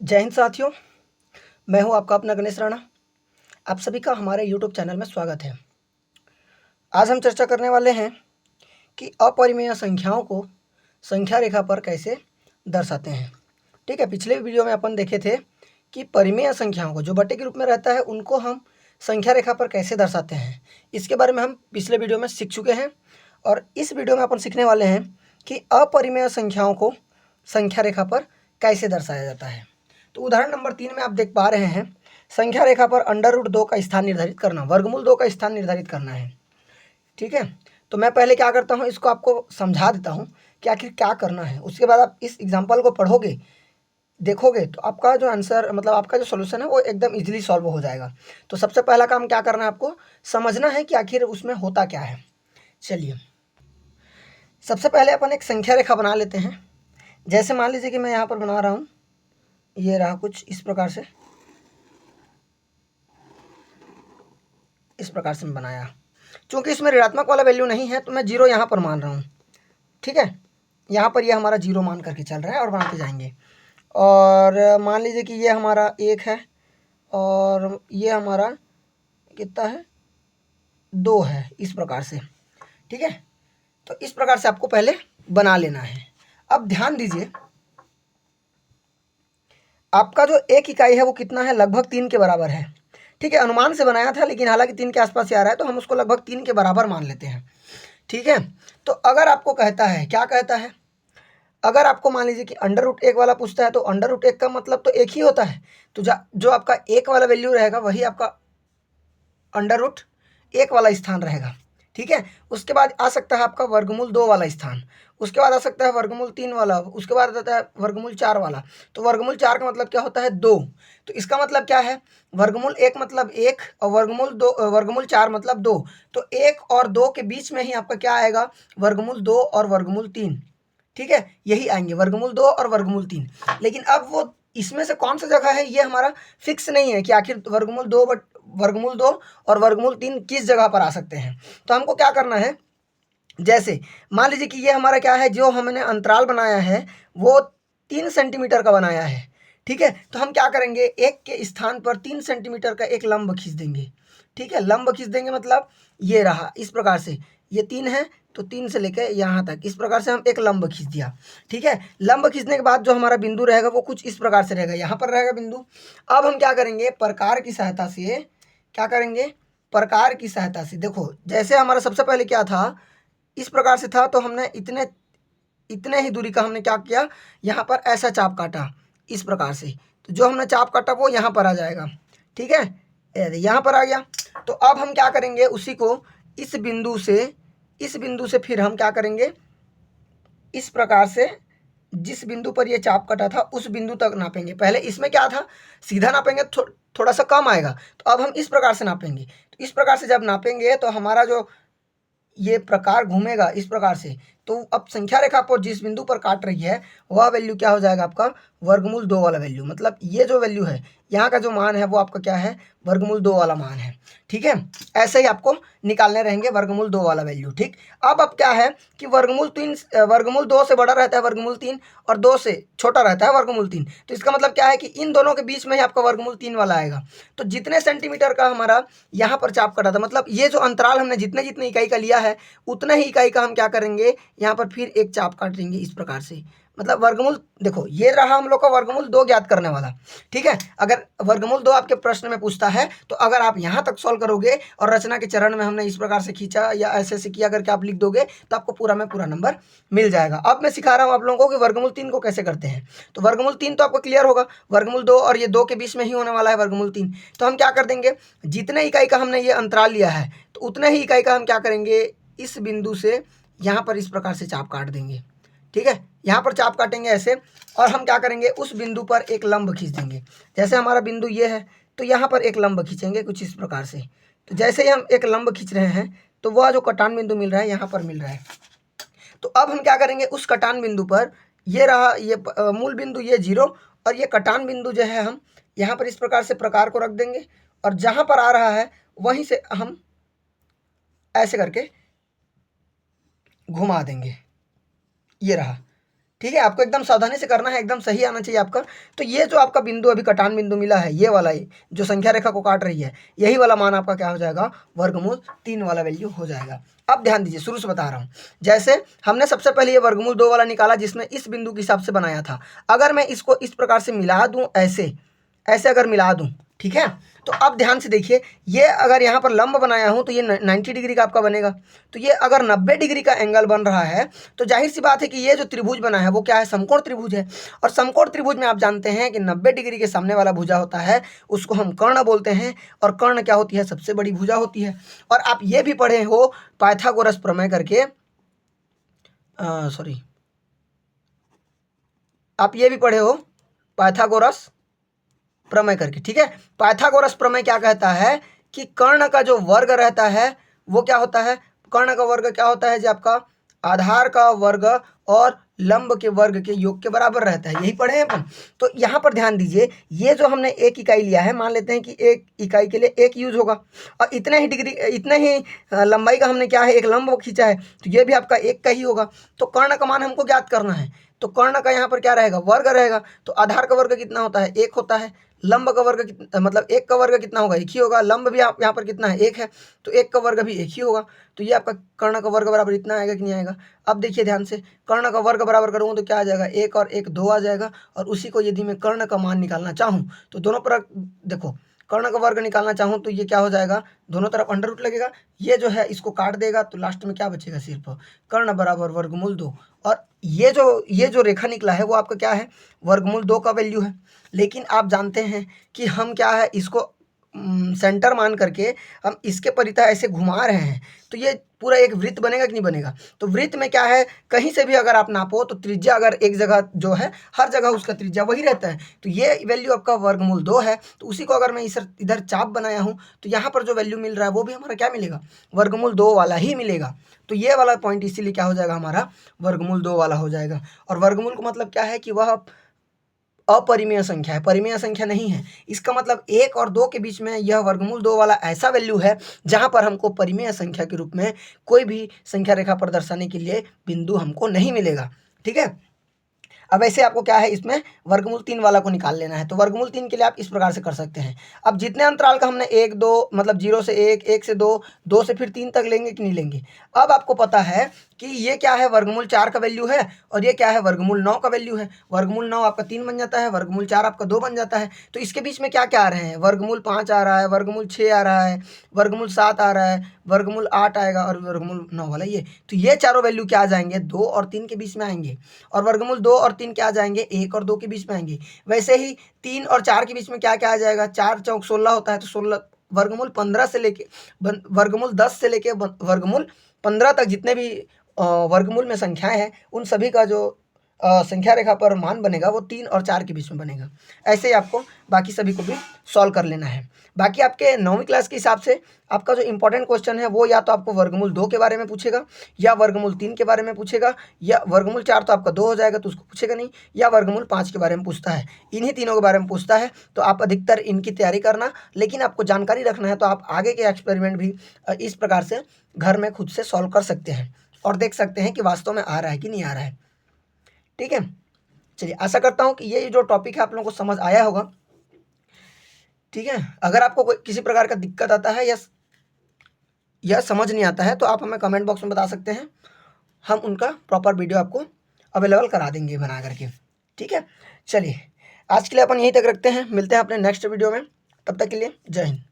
जय हिंद साथियों, मैं हूं आपका अपना गणेश राणा। आप सभी का हमारे YouTube चैनल में स्वागत है। आज हम चर्चा करने वाले हैं कि अपरिमेय संख्याओं को संख्या रेखा पर कैसे दर्शाते हैं। ठीक है, पिछले वीडियो में अपन देखे थे कि परिमेय संख्याओं को जो बटे के रूप में रहता है उनको हम संख्या रेखा पर कैसे दर्शाते हैं। इसके बारे में हम पिछले वीडियो में सीख चुके हैं और इस वीडियो में अपन सीखने वाले हैं कि अपरिमेय संख्याओं को संख्या रेखा पर कैसे दर्शाया जाता है। तो उदाहरण नंबर 3 में आप देख पा रहे हैं, संख्या रेखा पर √2 का स्थान निर्धारित करना, वर्गमूल 2 का स्थान निर्धारित करना है। ठीक है, तो मैं पहले क्या करता हूँ, इसको आपको समझा देता हूँ कि आखिर क्या करना है। उसके बाद आप इस एग्जाम्पल को पढ़ोगे, देखोगे तो आपका जो आंसर मतलब आपका जो सोल्यूशन है वो एकदम इजीली सॉल्व हो जाएगा। तो सबसे पहला काम क्या करना है, आपको समझना है कि आखिर उसमें होता क्या है। चलिए, सबसे पहले अपन एक संख्या रेखा बना लेते हैं। जैसे मान लीजिए कि मैं यहाँ पर बना रहा हूँ, ये रहा कुछ इस प्रकार से, मैं बनाया। चूंकि इसमें ऋणात्मक वाला वैल्यू नहीं है तो मैं 0 यहाँ पर मान रहा हूँ। ठीक है, यहाँ पर ये हमारा 0 मान करके चल रहा है और बनाते जाएंगे। और मान लीजिए कि ये हमारा 1 है और ये हमारा कितना है, 2 है, इस प्रकार से। ठीक है, तो इस प्रकार से आपको पहले बना लेना है। अब ध्यान दीजिए, आपका जो एक इकाई है वो कितना है, लगभग 3 के बराबर है। ठीक है, अनुमान से बनाया था लेकिन हालांकि 3 के आसपास ही आ रहा है तो हम उसको लगभग 3 के बराबर मान लेते हैं। ठीक है, तो अगर आपको कहता है, क्या कहता है, अगर आपको मान लीजिए कि √1 वाला पूछता है तो √1 का मतलब तो एक ही होता है। तो जो आपका एक वाला वैल्यू रहेगा वही आपका √1 वाला स्थान रहेगा। ठीक है, उसके बाद आ सकता है आपका वर्गमूल 2 वाला स्थान, उसके बाद आ सकता है वर्गमूल 3 वाला, उसके बाद आता है वर्गमूल 4 वाला। तो वर्गमूल 4 का मतलब क्या होता है, 2। तो इसका मतलब क्या है, वर्गमूल 1 मतलब 1 और वर्गमूल 4 मतलब 2। तो 1 और 2 के बीच में ही आपका क्या आएगा, वर्गमूल 2 और वर्गमूल 3। ठीक है, यही आएंगे वर्गमूल 2 और वर्गमूल 3। लेकिन अब वो इसमें से कौन सा जगह है ये हमारा फिक्स नहीं है कि आखिर वर्गमूल 2 और वर्गमूल 3 किस जगह पर आ सकते हैं। तो हमको क्या करना है, जैसे मान लीजिए कि ये हमारा क्या है, जो हमने अंतराल बनाया है वो 3 सेंटीमीटर का बनाया है। ठीक है, तो हम क्या करेंगे, एक के स्थान पर 3 सेंटीमीटर का एक लंब खींच देंगे। ठीक है, लंब खींच देंगे मतलब ये रहा, इस प्रकार से ये 3 है तो 3 से लेकर यहाँ तक इस प्रकार से हम एक लंब खींच दिया। ठीक है, लंब खींचने के बाद जो हमारा बिंदु रहेगा वो कुछ इस प्रकार से रहेगा, यहाँ पर रहेगा बिंदु। अब हम क्या करेंगे, प्रकार की सहायता से क्या करेंगे, प्रकार की सहायता से देखो, जैसे हमारा सबसे पहले क्या था, इस प्रकार से था तो हमने इतने ही दूरी का हमने क्या किया, यहाँ पर ऐसा चाप काटा इस प्रकार से। तो जो हमने चाप काटा वो यहाँ पर आ जाएगा। ठीक है, यहाँ पर आ गया। तो अब हम क्या करेंगे, उसी को इस बिंदु से फिर हम क्या करेंगे, इस प्रकार से जिस बिंदु पर ये चाप कटा था उस बिंदु तक नापेंगे। पहले इसमें क्या था, सीधा नापेंगे थोड़ा सा कम आएगा, तो अब हम इस प्रकार से नापेंगे। तो इस प्रकार से जब नापेंगे तो हमारा जो ये प्रकार घूमेगा इस प्रकार से, तो अब संख्या रेखा पर जिस बिंदु पर काट रही है वह वैल्यू क्या हो जाएगा, आपका वर्गमूल 2 वाला वैल्यू। मतलब ये जो वैल्यू है, यहाँ का जो मान है वो आपका क्या है, वर्गमूल 2 वाला मान है। ठीक है, ऐसे ही आपको निकालने रहेंगे वर्गमूल 2 वाला वैल्यू। ठीक, अब क्या है कि वर्गमूल 2 से बड़ा रहता है वर्गमूल 3 और 2 से छोटा रहता है वर्गमूल 3। तो इसका मतलब क्या है कि इन दोनों के बीच में ही आपका वर्गमूल 3 वाला आएगा। तो जितने सेंटीमीटर का हमारा यहाँ पर चाप कटा था, मतलब ये जो अंतराल हमने जितने जितने इकाई का लिया है उतने ही इकाई का हम क्या करेंगे, यहाँ पर फिर एक चाप काटेंगे इस प्रकार से। मतलब वर्गमूल, देखो ये रहा हम लोग का वर्गमूल 2 ज्ञात करने वाला। ठीक है, अगर वर्गमूल 2 आपके प्रश्न में पूछता है तो अगर आप यहाँ तक सॉल्व करोगे और रचना के चरण में हमने इस प्रकार से खींचा या ऐसे ऐसे किया करके आप लिख दोगे तो आपको पूरा में पूरा नंबर मिल जाएगा। अब मैं सिखा रहा हूँ आप लोगों को कि वर्गमूल 3 को कैसे करते हैं। तो वर्गमूल 3 तो आपको क्लियर होगा, वर्गमूल 2 और ये 2 के बीच में ही होने वाला है वर्गमूल 3। तो हम क्या कर देंगे, जितने इकाई का हमने ये अंतराल लिया है तो उतने ही इकाई का हम क्या करेंगे, इस बिंदु से यहाँ पर इस प्रकार से चाप काट देंगे। ठीक है, यहाँ पर चाप काटेंगे ऐसे, और हम क्या करेंगे, उस बिंदु पर एक लंब खींच देंगे। जैसे हमारा बिंदु ये है तो यहाँ पर एक लंब खींचेंगे कुछ इस प्रकार से। तो जैसे ही हम एक लंब खींच रहे हैं तो वह जो कटान बिंदु मिल रहा है यहाँ पर मिल रहा है। तो अब हम क्या करेंगे, उस कटान बिंदु पर ये रहा, ये मूल बिंदु ये 0 और ये कटान बिंदु जो है हम यहाँ पर इस प्रकार से प्रकार को रख देंगे और जहाँ पर आ रहा है वहीं से हम ऐसे करके घुमा देंगे, ये रहा। ठीक है, आपको एकदम सावधानी से करना है, एकदम सही आना चाहिए आपका। तो ये जो आपका बिंदु अभी कटान बिंदु मिला है, ये वाला ही जो संख्या रेखा को काट रही है, यही वाला मान आपका क्या हो जाएगा, वर्गमूल 3 वाला वैल्यू हो जाएगा। अब ध्यान दीजिए, शुरू से बता रहा हूँ। जैसे हमने सबसे पहले ये वर्गमूल 2 वाला निकाला जिसमें इस बिंदु के हिसाब से बनाया था। अगर मैं इसको इस प्रकार से मिला दूँ, ऐसे ऐसे अगर मिला दूँ, ठीक है, तो अब ध्यान से देखिए, ये अगर यहाँ पर लंब बनाया हूँ तो ये 90 डिग्री का आपका बनेगा। तो ये अगर 90 डिग्री का एंगल बन रहा है तो जाहिर सी बात है कि ये जो त्रिभुज बना है वो क्या है, समकोण त्रिभुज है। और समकोण त्रिभुज में आप जानते हैं कि 90 डिग्री के सामने वाला भुजा होता है उसको हम कर्ण बोलते हैं, और कर्ण क्या होती है, सबसे बड़ी भुजा होती है। और आप ये भी पढ़े हो पाइथागोरस प्रमेय करके, सॉरी, आप ये भी पढ़े हो पाइथागोरस प्रमेय करके, ठीक है। पाइथागोरस प्रमेय क्या कहता है कि कर्ण का जो वर्ग रहता है वो क्या होता है, कर्ण का वर्ग क्या होता है, जो आपका आधार का वर्ग और लंब के वर्ग के योग के बराबर रहता है, यही पढ़े हैं अपन। तो यहाँ पर ध्यान दीजिए, ये जो हमने 1 इकाई लिया है, मान लेते हैं कि 1 इकाई के लिए 1 यूज होगा, और इतने ही डिग्री, इतने ही लंबाई का हमने क्या है, एक लंब खींचा है, तो ये भी आपका 1 का ही होगा। तो कर्ण का मान हमको ज्ञात करना है, तो कर्ण का यहाँ पर क्या रहेगा, वर्ग रहेगा। तो आधार का वर्ग कितना होता है, 1 होता है। लंब का वर्ग कितना, मतलब 1 का वर्ग कितना होगा, 1 ही होगा। लंब भी यहाँ पर कितना है, 1 है, तो 1 का वर्ग भी 1 ही होगा। तो ये आपका कर्ण का वर्ग बराबर इतना आएगा कि नहीं आएगा। अब देखिए ध्यान से, कर्ण का वर्ग बराबर करूँगा तो क्या आ जाएगा, 1 और 1 2 आ जाएगा। और उसी को यदि मैं कर्ण का मान निकालना चाहूँ तो दोनों पर देखो, कर्ण का वर्ग निकालना चाहूँ तो ये क्या हो जाएगा, दोनों तरफ अंडर रूट लगेगा, ये जो है इसको काट देगा, तो लास्ट में क्या बचेगा, सिर्फ कर्ण बराबर वर्गमूल 2। और ये जो रेखा निकला है वो आपका क्या है, वर्गमूल 2 का वैल्यू है। लेकिन आप जानते हैं कि हम क्या है, इसको सेंटर मान करके हम इसके परितः ऐसे घुमा रहे हैं, तो ये पूरा एक वृत्त बनेगा कि नहीं बनेगा। तो वृत्त में क्या है, कहीं से भी अगर आप नापो तो त्रिज्या अगर एक जगह जो है, हर जगह उसका त्रिज्या वही रहता है। तो ये वैल्यू आपका वर्गमूल 2 है। तो उसी को अगर मैं इधर चाप बनाया हूँ तो यहाँ पर जो वैल्यू मिल रहा है वो भी हमारा क्या मिलेगा, वर्गमूल 2 वाला ही मिलेगा। तो ये वाला पॉइंट इसीलिए क्या हो जाएगा, हमारा वर्गमूल 2 वाला हो जाएगा। और वर्गमूल का मतलब क्या है कि वह अपरिमेय संख्या है, परिमेय संख्या नहीं है। इसका मतलब 1 और 2 के बीच में यह वर्गमूल 2 वाला ऐसा वैल्यू है जहां पर हमको परिमेय संख्या के रूप में कोई भी संख्या रेखा पर दर्शाने के लिए बिंदु हमको नहीं मिलेगा, ठीक है। अब ऐसे आपको क्या है, इसमें वर्गमूल 3 वाला को निकाल लेना है। तो वर्गमूल 3 के लिए आप इस प्रकार से कर सकते हैं। अब जितने अंतराल का हमने 1 2 मतलब 0 से 1, 1 से 2, 2 से फिर 3 तक लेंगे कि नहीं लेंगे। अब आपको पता है कि ये क्या है, वर्गमूल 4 का वैल्यू है, और ये क्या है, वर्गमूल 9 का वैल्यू है। वर्गमूल 9 आपका 3 बन जाता है, वर्गमूल 4 आपका 2 बन जाता है। तो इसके बीच में क्या क्या आ रहे हैं, वर्गमूल 5 आ रहा है, वर्गमूल 6 आ रहा है, वर्गमूल 7 आ रहा है, वर्गमूल 8 आएगा, और वर्गमूल 9 वाला ये। तो ये चारों वैल्यू क्या आ जाएंगे, 2 और 3 के बीच में आएंगे। और वर्गमूल 2 और 3 क्या आ जाएंगे, 1 और 2 के बीच में आएंगे। वैसे ही 3 और 4 के बीच में क्या क्या आ जाएगा, 4 चौक 16 होता है, तो 16 वर्गमूल 15 से लेके वर्गमूल 10 से लेके वर्गमूल 15 तक जितने भी वर्गमूल में संख्याएं हैं उन सभी का जो संख्या रेखा पर मान बनेगा वो 3 और 4 के बीच में बनेगा। ऐसे ही आपको बाकी सभी को भी सॉल्व कर लेना है। बाकी आपके 9वीं क्लास के हिसाब से आपका जो इंपॉर्टेंट क्वेश्चन है वो या तो आपको वर्गमूल 2 के बारे में पूछेगा, या वर्गमूल 3 के बारे में पूछेगा, या वर्गमूल 4 तो आपका 2 हो जाएगा तो उसको पूछेगा नहीं, या वर्गमूल 5 के बारे में पूछता है। इन्हीं तीनों के बारे में पूछता है। तो आप अधिकतर इनकी तैयारी करना, लेकिन आपको जानकारी रखना है तो आप आगे के एक्सपेरिमेंट भी इस प्रकार से घर में खुद से सॉल्व कर सकते हैं और देख सकते हैं कि वास्तव में आ रहा है कि नहीं आ रहा है, ठीक है। चलिए, आशा करता हूँ कि ये जो टॉपिक है आप लोगों को समझ आया होगा, ठीक है। अगर आपको कोई किसी प्रकार का दिक्कत आता है या समझ नहीं आता है तो आप हमें कमेंट बॉक्स में बता सकते हैं, हम उनका प्रॉपर वीडियो आपको अवेलेबल करा देंगे बना करके, ठीक है। चलिए, आज के लिए अपन यहीं तक रखते हैं, मिलते हैं अपने नेक्स्ट वीडियो में, तब तक के लिए जय हिंद।